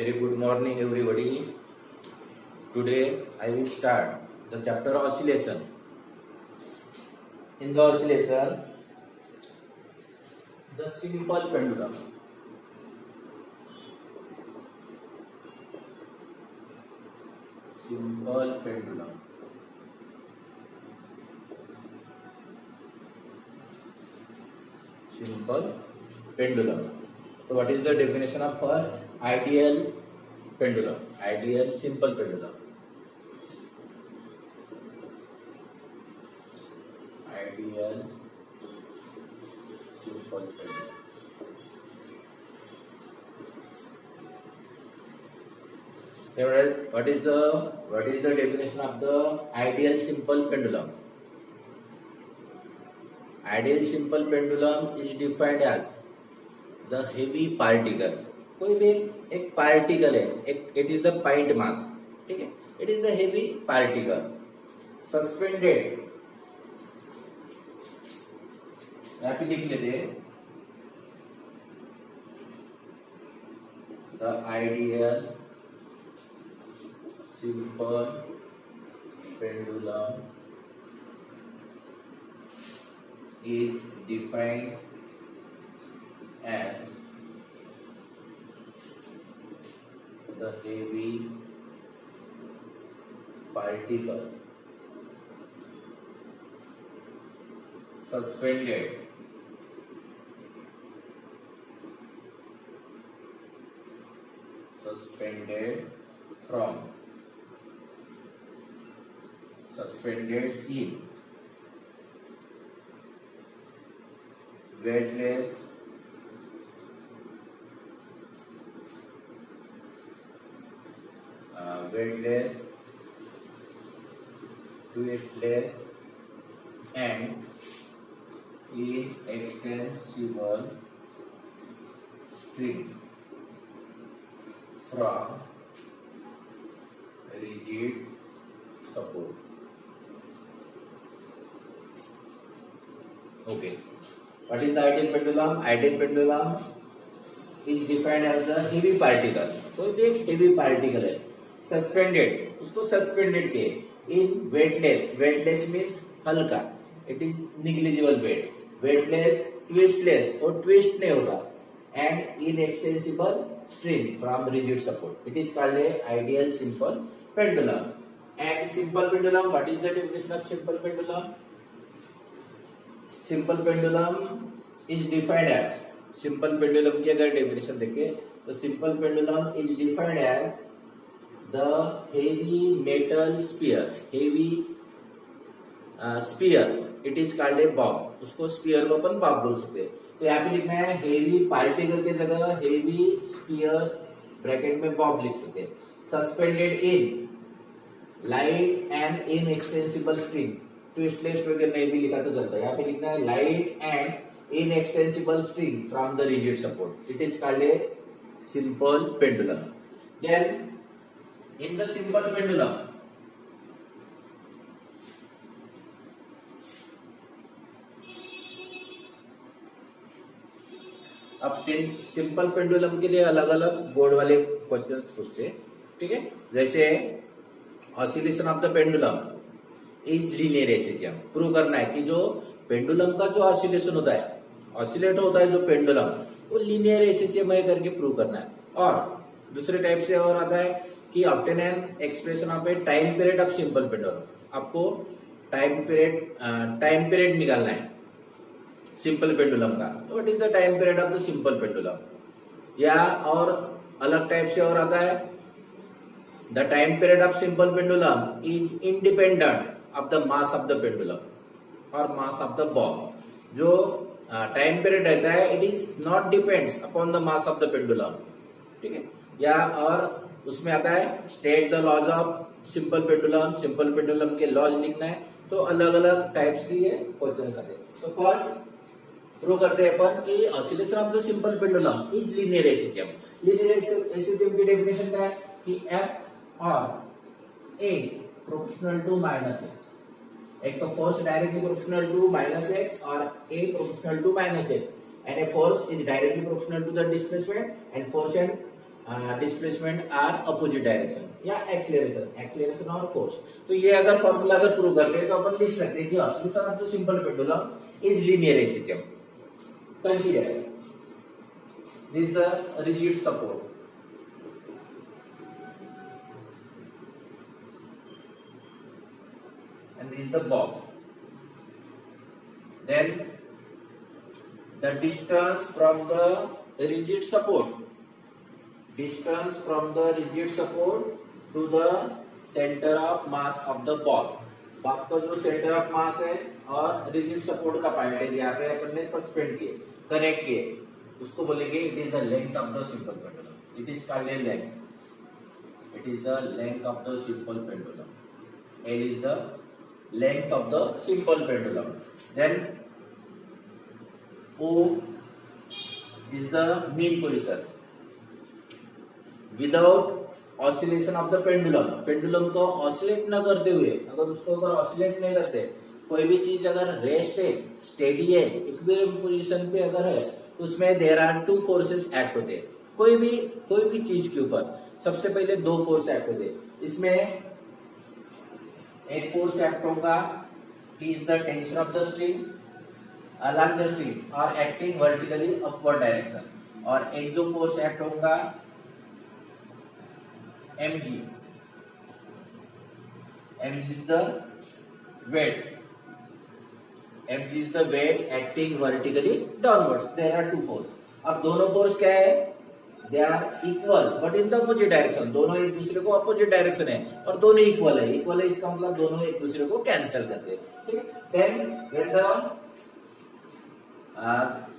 Very good morning, everybody. Today I will start the chapter oscillation. In the oscillation, the simple pendulum. Simple pendulum. Simple pendulum. So, what is the definition of ideal pendulum? Ideal simple pendulum. Ideal simple pendulum. What is the definition of the ideal simple pendulum? Ideal simple pendulum is defined as the heavy particle. कोई भी एक particle है, एक it is the point mass, ठीक है, it is the heavy particle suspended, यहाँ पे लिख लेते हैं the ideal simple pendulum is defined as the heavy particle suspended from suspended in weightless twistless and inextensible string from rigid support. Okay. What is the ideal pendulum? Ideal pendulum is defined as the heavy particle. कोई भी एक heavy particle है, suspended, उसको suspended के in weightless means हल्का, it is negligible weight, weightless, twistless और twist नहीं होगा, and inextensible string from rigid support. It is called a ideal simple pendulum. And simple pendulum, what is the definition of simple pendulum? Simple pendulum is defined as, simple pendulum की अगर definition देखें तो simple pendulum is defined as the heavy metal sphere, it is called a bob. उसको sphere को अपन Bob बोल सकते हैं. तो यहाँ पे लिखना है हेवी पार्टिकल की जगह हेवी स्पीयर, ब्रैकेट में बॉब लिख सकते हैं. Suspended in light and inextensible string, twistless वगैरह नहीं भी लिखा तो चलता है. यहाँ पे लिखना है light and inextensible string from the rigid support. It is called a simple pendulum. Then in the simple pendulum अब सिंपल पेंडुलम के लिए अलग अलग बोर्ड वाले क्वेश्चंस पूछते हैं, ठीक है. जैसे oscillation of the pendulum is linear SHM. Prove करना है कि जो पेंडुलम का जो ऑसिलेशन होता है, ऑसिलेट होता है जो पेंडुलम, वो लीनियर एसिजियम है करके प्रूव करना है. और दूसरे टाइप से और आता है कि obtain an expression of A time period of simple pendulum. आपको टाइम पीरियड निकालना है सिंपल पेंडुलम का. तो what is the time period of the simple pendulum. या और अलग टाइप से और आता है the time period of simple pendulum is independent of the mass of the pendulum or mass of the bob. जो टाइम पीरियड रहता है it is not depends upon the mass of the pendulum, ठीक है. या और उसमें आता है state the laws of simple pendulum. Simple pendulum के लॉज लिखना है. तो अलग अलग टाइप से ये क्वेश्चन आते हैं. तो फर्स्ट प्रूव करते हैं अपन कि oscillation of the simple pendulum is linear SHM. Linear SHM की डेफिनेशन क्या है कि एफ और a proportional to minus x. एक तो force directly proportional to minus x और a proportional to minus x, and a force is directly proportional to the displacement, and force and displacement are opposite direction या acceleration और force. तो ये अगर formula अगर prove करते हैं तो अपन लिख सकते हैं कि oscillation of the simple pendulum is linear SHM. Consider this is the rigid support and this is the box. Then the distance from the rigid support to the center of mass of the ball. Ball का जो centre of mass है और rigid support का point है यहाँ पे अपन ने सस्पेंड किए, कनेक्ट किए, उसको बोलेंगे it is the length of the simple pendulum. It is called length, it is the length of the simple pendulum. L is the length of the simple pendulum. Then O is the mean position. Without oscillation of the pendulum, pendulum को oscillate न करते हुए, अगर उसको अगर oscillate नहीं करते, कोई भी चीज अगर रेस्ट है, स्टेडी है, इक्विलिब्रियम पोजीशन पे अगर है, तो उसमें there are two forces act होते हैं। कोई भी चीज के ऊपर सबसे पहले दो फोर्स एक्ट होते हैं। इसमें एक फोर्स एक्ट होगा is the tension of the string along the string और एक्टिंग वर्टिकली अपवर्ड डायरेक्शन, और एक जो फोर्स एक्ट होगा mg is the weight acting vertically downwards. There are two force. अब दोनों फोर्स क्या है? They are equal but in the opposite direction. दोनों एक दूसरे को अपोजिट डायरेक्शन है और दोनों इक्वल है। इक्वल है इसका मतलब दोनों एक दूसरे को कैंसिल करते हैं। ठीक है। Then when the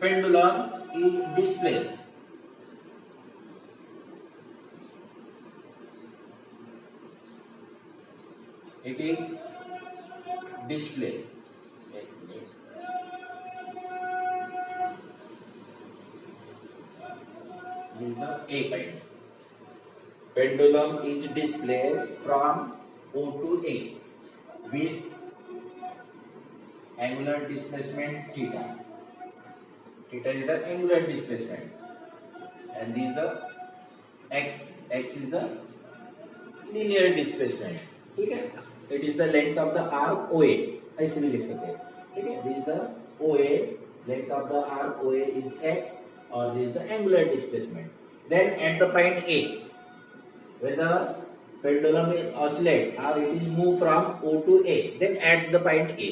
pendulum is displaced, it is display. This is the A point. Pendulum is displaced from O to A with angular displacement theta. Theta is the angular displacement, and this is the x. X is the linear displacement. ठीक है। It is the length of the arc OA, ऐसे भी लिख सकते हैं। ठीक है। This is the OA, length of the arc OA is x, or this is the angular displacement. Then at the point A, when the pendulum is oscillate or it is move from O to A, then at the point A.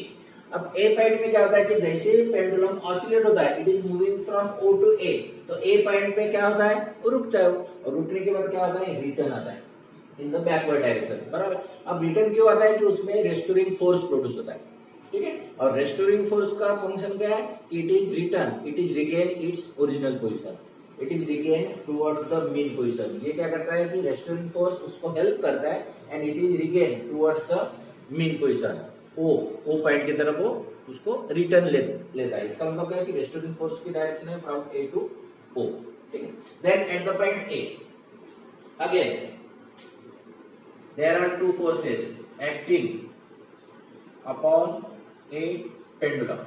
अब A point में क्या होता है कि जैसे ही pendulum oscillate होता है, it is moving from O to A, तो A पॉइंट पे क्या होता है? रुकता है, और रुकने के बाद क्या होता है? रिटर्न आता है इन द बैकवर्ड डायरेक्शन। बराबर। अब रिटर्न क्यों आता है? कि उसमें रेस्टोरिंग फोर्स प्रोड्यूस होता है। ठीक है। और रेस्टोरिंग फोर्स का फंक्शन क्या है? It is return, it is regain its original position, it is regain towards the mean position. ये क्या करता है कि रेस्टोरिंग फोर्स उसको हेल्प करता है and it is regain towards the mean position. O point की तरफ वो उसको रिटर्न लेता है। इसका मतलब क्या है कि रेस्टोरिंग फोर्स की डायरेक्शन है फ्रॉम ए टू ओ। ठीक है। Then at the point A again there are two forces acting upon a pendulum.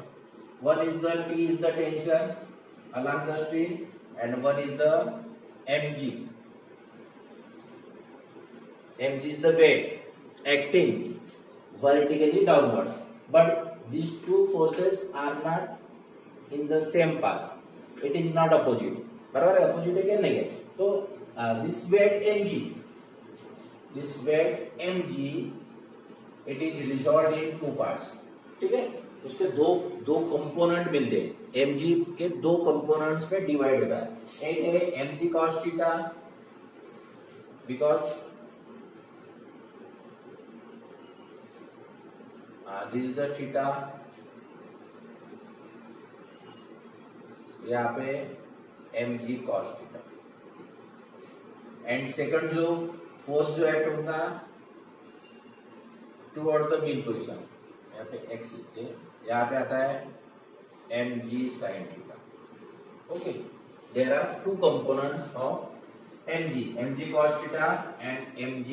One is the T is the tension along the string, and one is the mg. Mg is the weight acting vertically downwards. But these two forces are not in the same path. It is not opposite. बराबर है? opposite है क्या? नहीं है। तो this weight mg, this weight mg, it is resolved in two parts. ठीक है। उसके दो कंपोनेंट मिलते हैं। mg के दो कंपोनेंट्स में डिवाइड होता है। एक है mg cos theta, because this is the theta, यहाँ पे mg cos theta, and second जो फोर्स जो एक्ट होगा टुवर्ड द मीन पोजीशन, यहाँ पे x लिखते हैं, यहाँ पे आता है mg sin theta. Okay. There are two components of mg cos theta and mg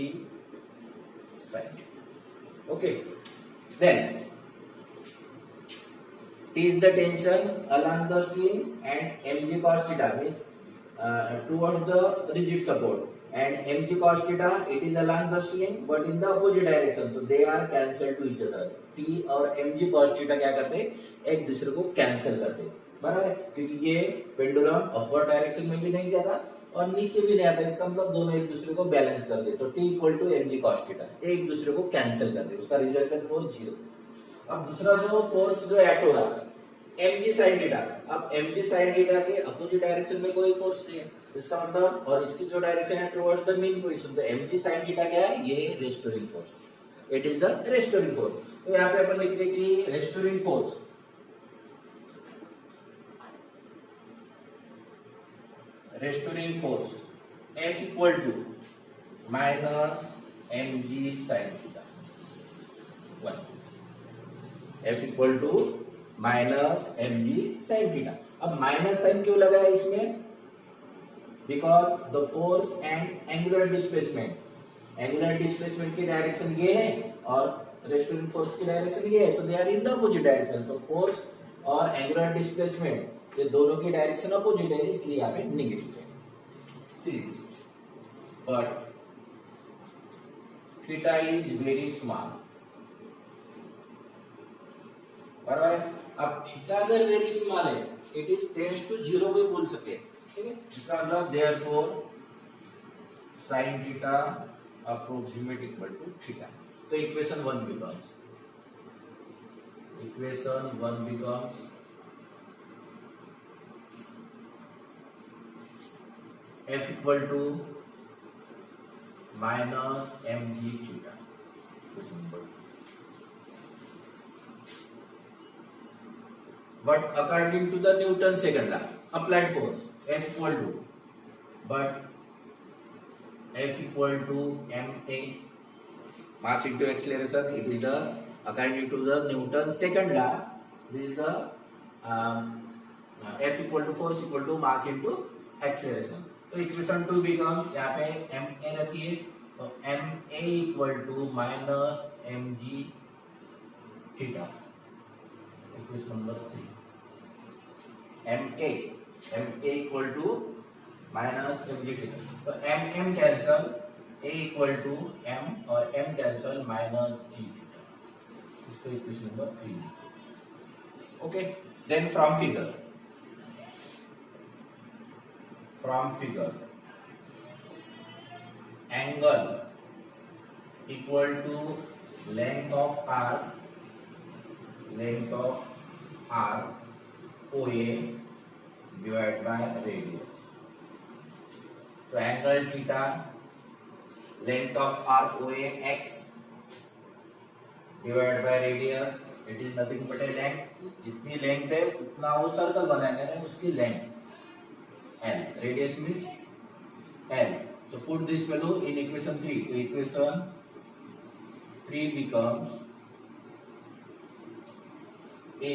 sin theta. Okay. Then T is the tension along the string and mg cos theta means towards the rigid support, and mg cos theta it is along the string but in the opposite direction, so they are cancelled to each other. t और mg cos theta क्या करते हैं, एक दूसरे को cancel करते हैं, बराबर है, क्योंकि ये पेंडुलम अपवर्ड डायरेक्शन में भी नहीं जाता और नीचे भी नहीं आता, इसका मतलब दोनों एक दूसरे को बैलेंस कर दे, तो t equal to mg cos theta एक दूसरे को कैंसिल कर दे, उसका रिजल्टेंट फोर्स 0। अब दूसरा जो फोर्स जो एक्ट हो रहा mg sin थीटा, अब mg sin थीटा के अपोजिट डायरेक्शन में कोई फोर्स नहीं है, इसका मतलब, और इसकी जो डायरेक्शन है टुवर्ड्स द मीन पोजीशन, तो mg sin थीटा क्या है, ये restoring force, it is the restoring force. तो यहाँ पे अपन लिखते हैं कि restoring force F equal to minus mg sin theta 1, F equal to minus mg sin theta. अब माइनस साइन क्यों लगा है इसमें, because the force and angular displacement की डायरेक्शन ये है और रेस्टोरिंग फोर्स की डायरेक्शन ये है, तो they are in the opposite direction, so force और एंगुलर डिस्प्लेसमेंट ये दोनों की डायरेक्शन अपोजिट है, इसलिए यहाँ पे नेगेटिव है। But theta is very small, बराबर है। अब थीटा अगर वेरी स्मॉल है, इट इज टेंड्स टू 0 भी बोल सकते हैं, ठीक है, इसका मतलब therefore sin theta approximate equal to theta, तो equation 1 becomes F equal to minus mg theta, but according to the Newton's second law, applied force F equal to ma, mass into acceleration, it is the, according to the Newton's second law, this is the F equal to force equal to mass into acceleration, तो equation 2 becomes, यहाँ पे ma रखिए, तो ma equal to minus mg theta, equation number 3, ma equal to minus mg theta, तो m cancel, a equal to m और m cancel minus g theta, इसको equation number 3। Okay, then from figure angle equal to length of arc OA divide by radius, तो angle theta length of arc OA x divide by radius, it is nothing but a length, जितनी length है उतना वो circle बनाएंगे ना, उसकी length L, radius means L, so put this value in equation 3, so equation 3 becomes A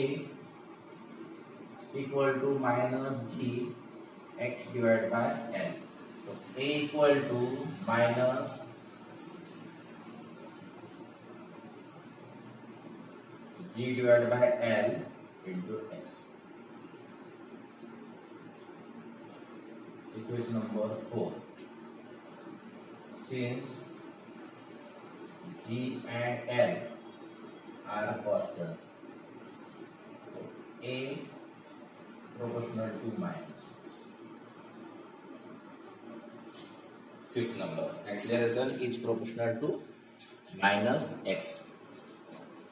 equal to minus G x divided by L, so A equal to minus G divided by L into x, equation number 4, since G and L are constant, so A proportional to minus, fifth number, acceleration is proportional to minus x,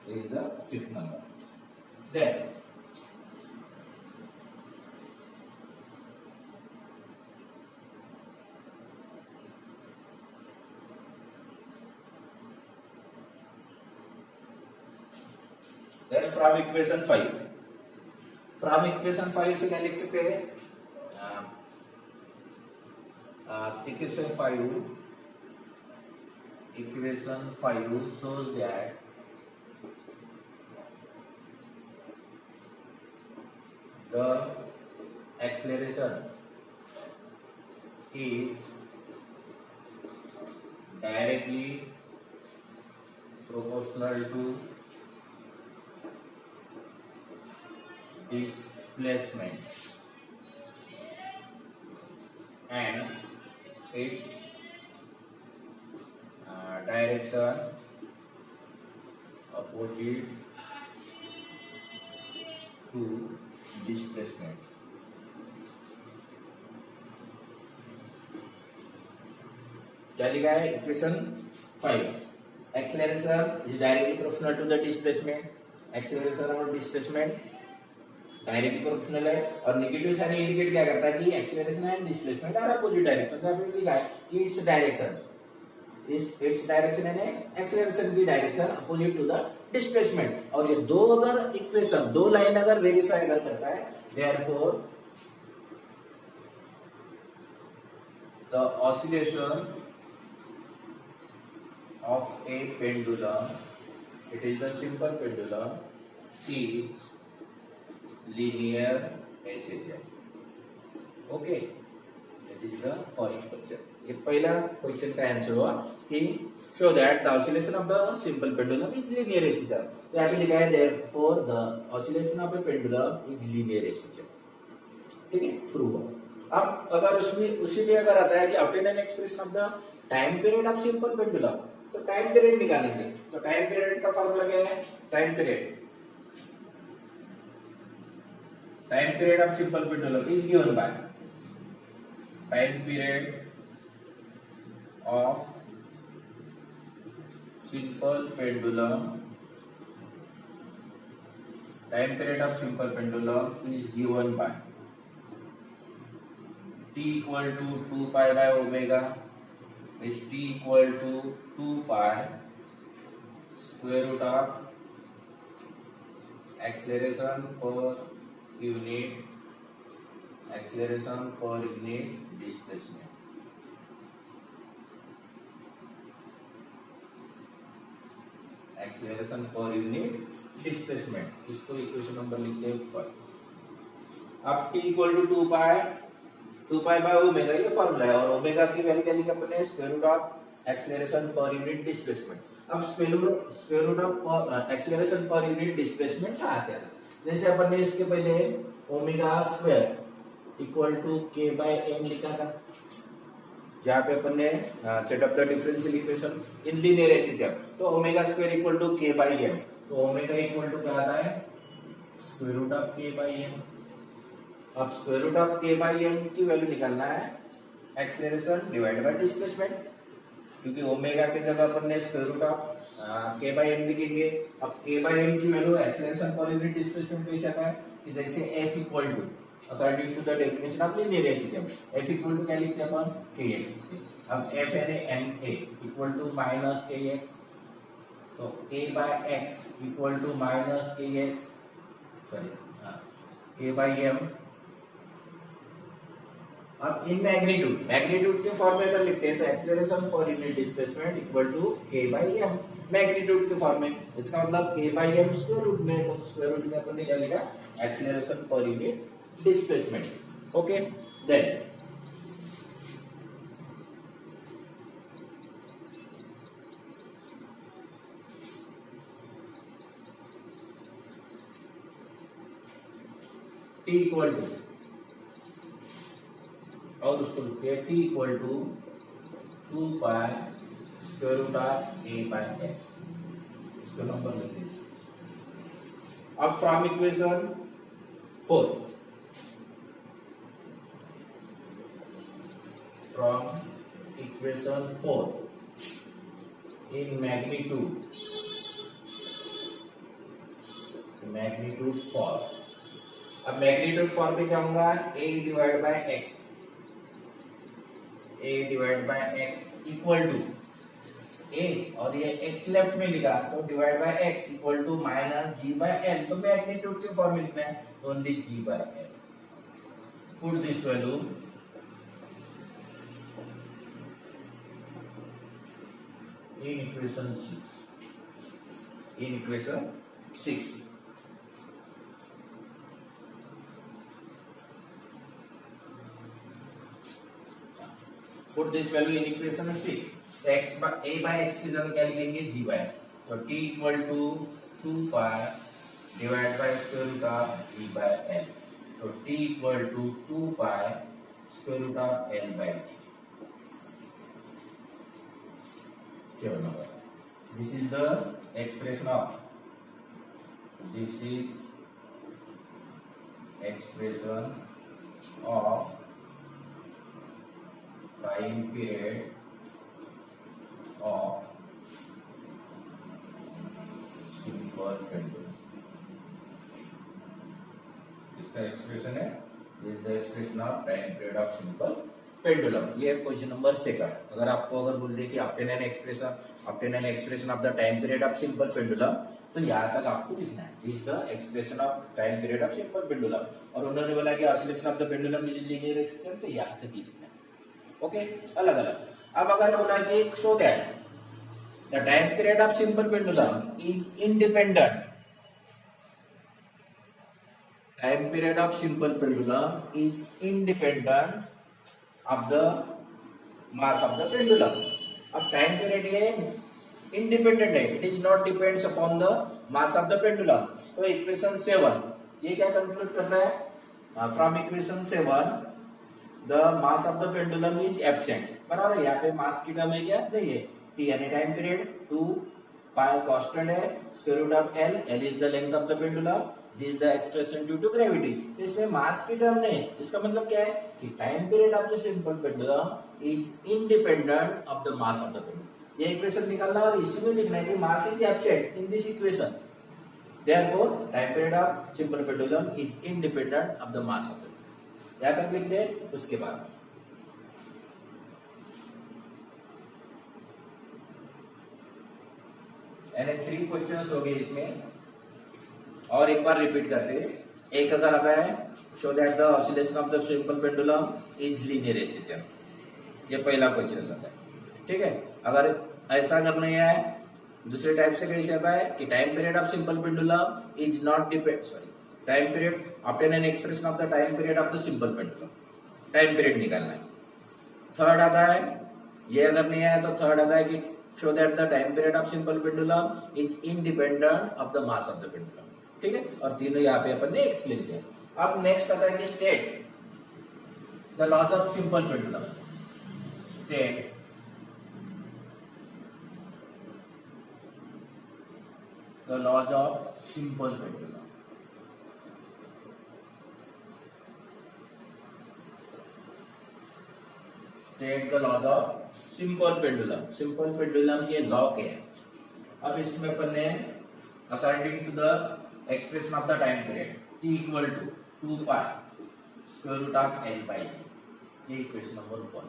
this is the fifth number. Then from equation 5 से क्या लिख सकते हैं, equation 5 shows that the acceleration is directly proportional to displacement and its direction opposite to displacement. क्या लिखा है equation 5? Acceleration is directly proportional to the displacement. Acceleration और displacement directly proportional है और नेगेटिव साइन इंडिकेट क्या करता है कि acceleration and displacement are opposite direction. तो आपने लिखा है कि इट्स डायरेक्शन यानी एक्सेलरेशन की direction opposite to the displacement. और ये दो अगर इक्वेशन, दो लाइन अगर वेरीफाई अगर करता है, therefore the oscillation of a pendulum, it is the simple pendulum, is linear SHM. Okay, that is the first question. ये पहला क्वेश्चन का आंसर हुआ कि show that the oscillation of the simple pendulum is linear SHM. तो यहाँ पे लिखा है therefore the oscillation of a pendulum is linear SHM. ठीक है, प्रूव हुआ. अब अगर उसमें उसी में अगर आता है कि obtain an expression of the time period of simple pendulum, तो टाइम पीरियड निकालेंगे. तो टाइम पीरियड का फॉर्मूला क्या है? Time period of simple pendulum is given by time period of simple pendulum. Time period of simple pendulum is given by t equal to 2 pi by omega is t equal to 2 pi square root of acceleration per unit displacement. Acceleration per unit displacement, इसको equation number लिखते हैं ऊपर. अब t equal to 2 pi by omega ये formula है और omega की value क्या लिखा अपने square root of acceleration per unit displacement. अब square root of acceleration per unit displacement कहां से आया? जैसे अपन ने इसके पहले omega square equal to k by m लिखा था, जहां पे अपन ने set up the differential equation in linear SHM. तो omega square equal to k by m, तो ओमेगा इक्वल टू क्या आता है? Square root of k by m. अब square root of k by m की वैल्यू निकालना है acceleration divided by displacement, क्योंकि ओमेगा की जगह अपन ने square root of k by m लिखेंगे. अब k बाय m की value acceleration per unit displacement कैसे आता है कि जैसे f equal to according to the definition of linear SHM f equal to क्या लिखते हैं अपन? kx. अब f यानी ma equal to minus kx, तो a by x equal to minus kx k by m. अब इन मैग्नीट्यूड के form में अगर लिखते हैं तो acceleration per unit displacement equal to k by m magnitude के फॉर्म में. इसका मतलब k by m square root में, तो स्क्वायर रूट में अपन निकालेगा acceleration per unit displacement. Okay, then t equal to, और उसको लिखते हैं t equal to 2 pi square root of a by x. इसको नंबर लिखते हैं. अब from equation 4, in magnitude form. अब मैग्नीट्यूड फॉर्म में क्या होगा? a divide by x equal to a, और ये x लेफ्ट में लिखा तो divide by x equal to minus g by l. तो मैग्नीट्यूड के फॉर्म में लिखना है only g by l. Put this value in equation 6. Put this value in equation 6. x by a by x की जगह क्या लिखेंगे? g by l. तो t equal to 2 pi divide by square root of g by l. तो t equal to 2 pi square root of L by G. This is the expression of time period of simple pendulum. इसका expression है, this is the expression of time period of simple pendulum. ये question number 2. अगर आपको बोल दे कि obtain an expression of the time period of simple pendulum, तो यहाँ तक आपको लिखना है, this is the expression of time period of simple pendulum. और उन्होंने बोला कि oscillation of the pendulum is linear in system, तो यहाँ तक ही लिखना है. ओके, अलग अलग. अब अगर बोला कि show that the time period of simple pendulum is independent, time period of simple pendulum is independent of the mass of the pendulum. अब time period ये independent है, it is not depends upon the mass of the pendulum. तो equation 7 ये क्या conclude कर रहा है? From equation 7 the mass of the pendulum is absent. बराबर है, यहाँ पे mass की टर्म है क्या? नहीं है. t यानी time period, 2 pi constant है, square root of L, L is the length of the pendulum, G is the expression due to gravity. तो इसमें मास की टर्म नहीं. इसका मतलब क्या है कि time period of the simple pendulum is independent of the mass of the pendulum. ये इक्वेशन निकालना और इसी में लिखना है कि mass is absent in this equation. Therefore time period of simple pendulum is independent of the mass of the pendulum. यहां तक लिख दे. उसके बाद यानी 3 क्वेश्चंस हो गए इसमें, और एक बार रिपीट करते हैं. एक अगर आता है show that the oscillation of the simple pendulum is linear SHM, ये पहला क्वेश्चन आता है. ठीक है, अगर ऐसा करना है दूसरे टाइप से कैसे आता है कि time period of simple pendulum is not depend, time period obtain an expression of the time period of the simple pendulum, time period निकालना है. थर्ड आता है, ये अगर नहीं आया तो थर्ड आता है कि show that the time period of simple pendulum is independent of the mass of the pendulum. ठीक है, और तीनों यहाँ पे अपन ने एक्सप्लेन किया. अब नेक्स्ट आता है कि state the laws of simple pendulum. State the laws of simple pendulum. State the laws of simple pendulum. Simple pendulum के लॉ क्या है? अब इसमें अपन ने according to the expression of the time period t equal to 2 pi square root of L by G. ये equation number 1.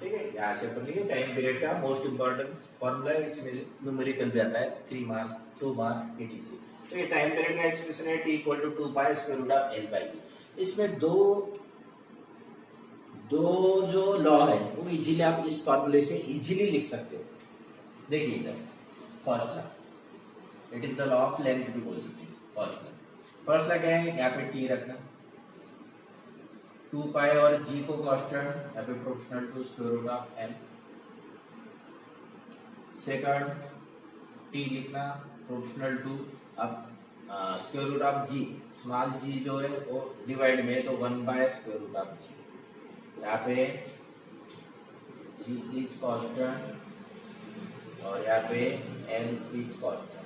ठीक है, यहाँ से अपन लिखे टाइम पीरियड का मोस्ट इंपॉर्टेंट फॉर्मूला है. इसमें न्यूमेरिकल भी आता है, 3 मार्क्स 2 मार्क्स etc. तो ये टाइम पीरियड का एक्सप्रेशन है t equal to 2 pi square root of L by G. इसमें दो जो लॉ है वो इजीली आप इस फॉर्मूले से इजीली लिख सकते हो. देखिए इधर first law, it is the law of length भी बोल सकते हैं. फर्स्ट लॉ क्या है? यहाँ पे टी रखना, 2 पाई और जी को कांस्टेंट, यहाँ पे proportional to square root of m. Second T लिखना प्रोपोर्शनल टू, अब square root of g, small g जो है वो डिवाइड में, तो 1 by square root of g. यहाँ पे जी इज कांस्टेंट और यहाँ पे एल इज कांस्टेंट.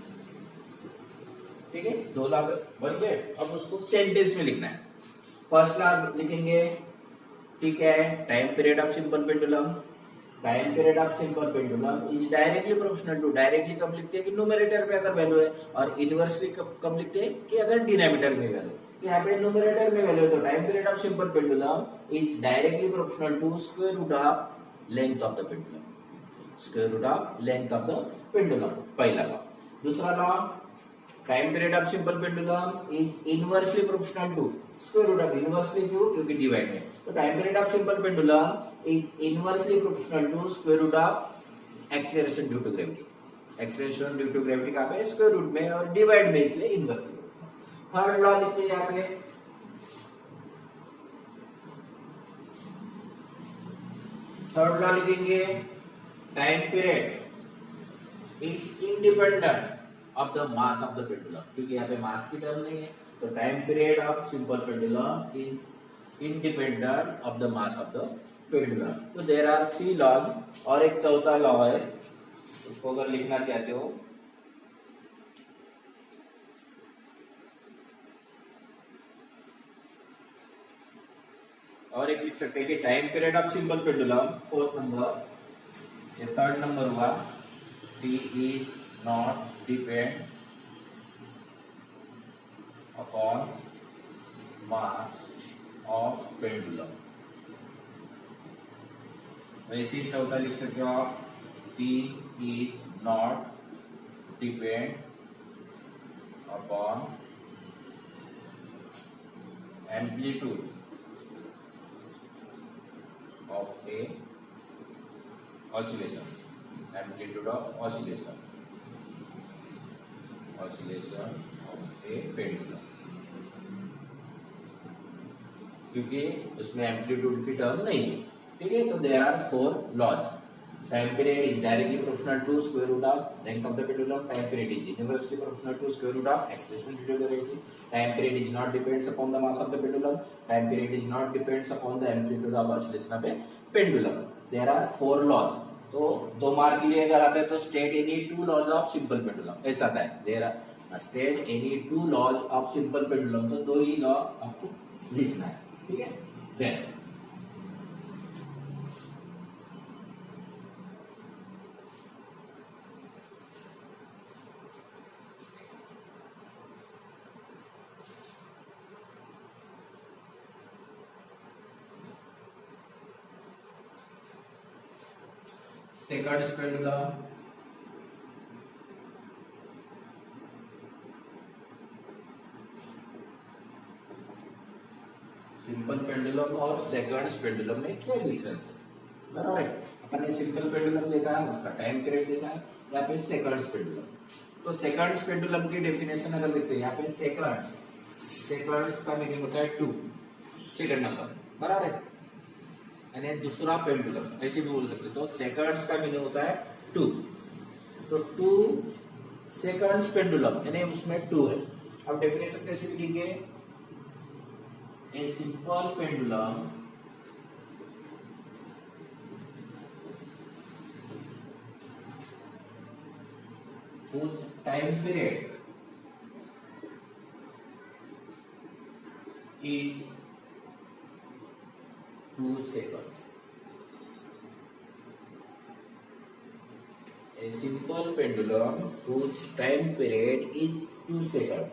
ठीक है, 2 लॉ बन गए. अब उसको सेंटेंस में लिखना है. फर्स्ट लॉ लिखेंगे, ठीक है, time period of simple pendulum. Time period of simple pendulum is directly proportional to, directly कब लिखते हैं कि न्यूमरेटर पे अगर वैल्यू है, और इनवर्सली कब लिखते हैं कि अगर डिनोमिनेटर में वैल्यू. तो यहाँ पे न्यूमरेटर में वैल्यू है, तो time period of simple pendulum is directly proportional to square root of length of the pendulum. Square root of length of the pendulum, पहला लॉ. दूसरा law, time period of simple pendulum is inversely proportional to square root of, inversely क्यों? क्योंकि divide में. तो time period of simple pendulum is inversely proportional to square root of acceleration due to gravity. Acceleration due to gravity कहाँ पे? Square root में, और divide में, इसलिए इनवर्सली. थर्ड लॉ लिखते हैं यहाँ पे, थर्ड लॉ लिखेंगे, time period is independent of the mass of the pendulum. क्योंकि यहाँ पे मास की टर्म नहीं है, तो time period of simple pendulum is independent of the mass of the pendulum. तो there are three laws और एक चौथा लॉ है, उसको अगर लिखना चाहते हो और एक लिख सकते हैं कि time period of simple pendulum, fourth number, ये थर्ड नंबर हुआ, T is not depend upon mass of pendulum. वैसे ही चौथा लिख सकते हो आप, T is not depend upon amplitude of a oscillation, amplitude of oscillation of a pendulum, क्योंकि उसमें एम्पलीट्यूड की टर्म नहीं है, ठीक है। तो there are four laws. Time period is directly proportional to square root of length of the pendulum. Time period is inversely proportional to square root of expression due to the time period is not depends upon the mass of the pendulum. Time period is not depends upon the amplitude of oscillation of a pendulum. There are four laws. तो 2 mark के लिए अगर आता है तो state any 2 laws of simple pendulum, ऐसा आता है. There are state any 2 laws of simple pendulum, तो 2 ही लॉ आपको लिखना है, ठीक है. Then second pendulum, simple pendulum और सेकंड पेंडुलम में क्या डिफरेंस है, बराबर है. अपन ने सिंपल पेंडुलम देखा है, उसका टाइम पीरियड देखा है. यहाँ पे सेकंड पेंडुलम, तो सेकंड पेंडुलम की डेफिनेशन अगर देखते हैं, यहाँ पे सेकंड्स का मीनिंग होता है 2 सेकंड नंबर, बराबर है. यानी दूसरा पेंडुलम ऐसे भी बोल सकते, तो सेकंड्स का मीनिंग होता है 2. तो 2 सेकंड्स पेंडुलम यानी उसमें 2 है. अब डेफिनेशन कैसे लिखेंगे, ए simple pendulum whose time period is 2 seconds. A simple pendulum whose time period is 2 seconds.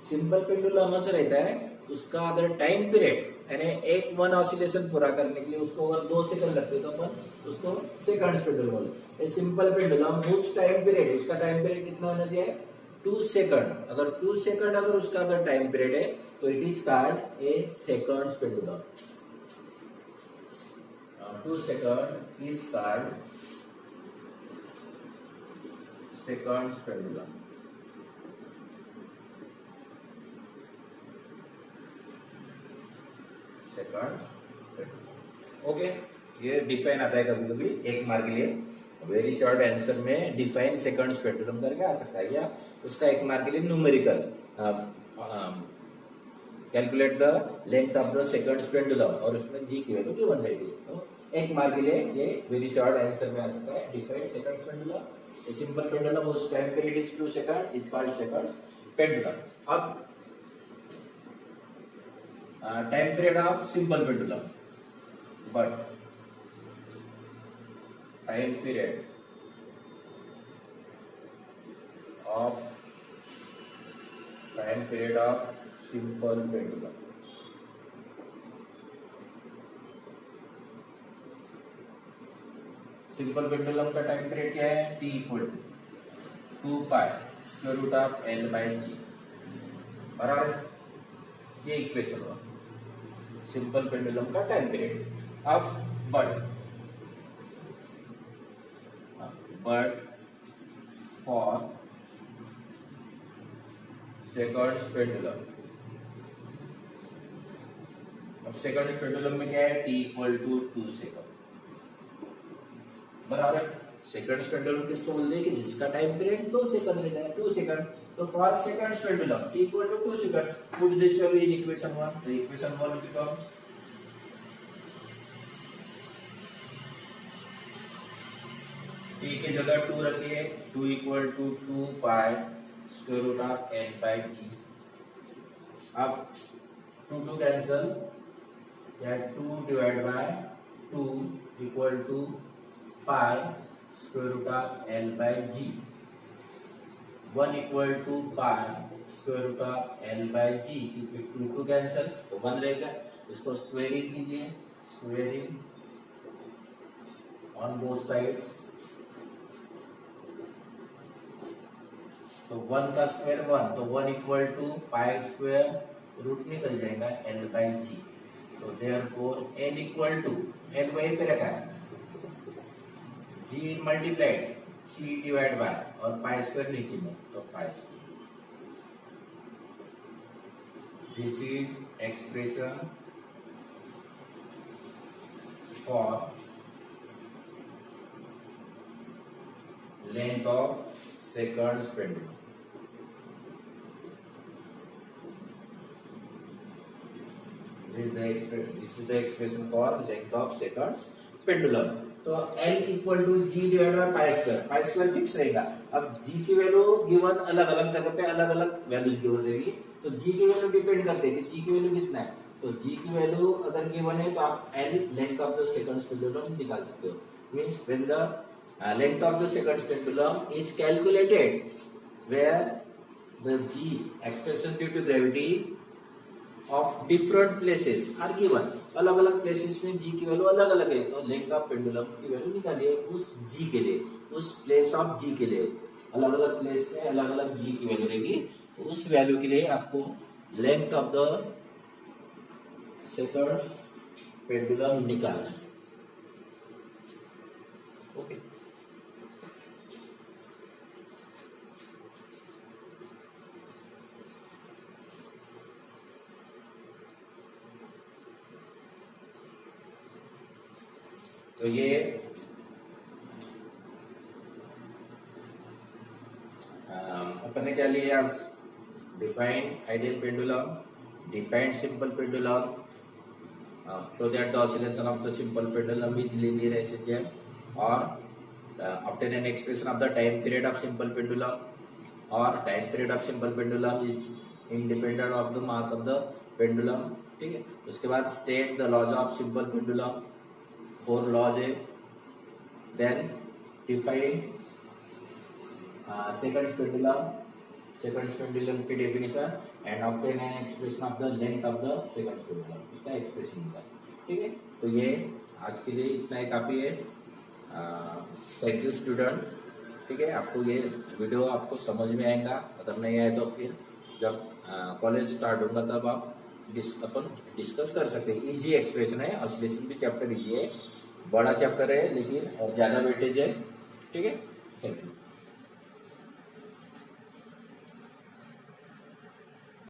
Simple pendulum रहता है, उसका अगर टाइम पीरियड यानी एक 1 ऑसिलेशन पूरा करने के लिए उसको अगर 2 सेकंड लगते तो अपन उसको सेकंड पेंडुलम बोलते. Simple pendulum which time period, उसका टाइम पीरियड कितना होना चाहिए, 2 सेकंड. अगर 2 सेकंड अगर उसका अगर टाइम पीरियड है तो it is called A second pendulum. 2 second is called second pendulum. Okay, ये डिफाइन आता है कभी कभी 1 मार्क के लिए. वेरी शॉर्ट आंसर में डिफाइन सेकंड पेंडुलम करके आ सकता है, या उसका 1 मार्क के लिए numerical calculate the length of the second pendulum और उसमें जी की वैल्यू गिवन रहेगी. तो 1 मार्क के लिए ये वेरी शॉर्ट आंसर में आ सकता है. Define second pendulum, a simple pendulum whose time period is 2 second is called second pendulum. अब time period of simple pendulum, but time period of simple pendulum simple pendulum का time period क्या है, T equal to 2 pi square root of L by G, बराबर. ये equation हुआ simple pendulum का time period. अब but for second pendulum, अब second pendulum में क्या है, T इक्वल टू 2 सेकंड, बराबर. सेकंड पेंडुलम किसको बोलते हैं कि जिसका टाइम पीरियड 2 सेकंड रहता है, 2 सेकंड. तो for second pendulum T equal to 2 second, put this value in equation 1. तो इक्वेशन 1 becomes टी की जगह 2 रखिए, 2 equal to 2 pi square root of n by G. अब 2 कैंसल, या 2 divide by 2 equal to pi square root of L by G. 1 equal to pi square root of L by G, क्योंकि 2 cancel तो 1 रहेगा। इसको squaring कीजिए, squaring on both sides. तो 1 का square 1, तो 1 equal to pi square root निकल जाएगा एल बाई जी। तो therefore N equal to, N वहीं पे रखा है, G multiplied see divide by, और पाई स्क्वायर नीचे में, तो pi square. This is expression for length of second pendulum. This is the expression for length of seconds pendulum. तो L equal to G divide by pi square, pi square fix रहेगा। अब G की value given अलग अलग जगह पे अलग अलग वैल्यूज गिवन रहेगी, तो G की वैल्यू डिपेंड करते हैं कि G की वैल्यू कितना है। तो G की वैल्यू अगर गिवन है तो आप L length of the second pendulum निकाल सकते हो। Means when the length of the second pendulum is calculated where the G expression due to gravity of different places are given, अलग अलग प्लेसेस में G की वैल्यू अलग अलग है, तो लेंथ ऑफ पेंडुलम की वैल्यू निकालिए उस G के लिए, उस प्लेस ऑफ G के लिए। अलग अलग प्लेस में अलग अलग G की वैल्यू रहेगी, तो उस वैल्यू के लिए आपको length of the second pendulum निकालना है। ओके, तो ये अपन ने क्या लिया आज, defined ideal pendulum, defined simple pendulum, show that the oscillation of the simple pendulum is linear SHM, और obtain an expression of the time period of simple pendulum, और time period of simple pendulum is independent of the mass of the pendulum. ठीक है, उसके बाद state the laws of simple pendulum, 4 laws है। Then define second pendulum की definition and obtain an expression of the length of the second pendulum, इसका expression होता है। ठीक है, तो ये आज के लिए इतना ही काफी है। Thank you student. ठीक है, आपको ये वीडियो आपको समझ में आएगा, अगर नहीं आए तो फिर जब कॉलेज स्टार्ट होगा तब आप अपन डिस्कस कर सकते हैं। इजी एक्सप्रेशन है, ऑसिलेशन भी चैप्टर इजी है, बड़ा चैप्टर है लेकिन और ज्यादा वेटेज है। ठीक है, थैंक यू।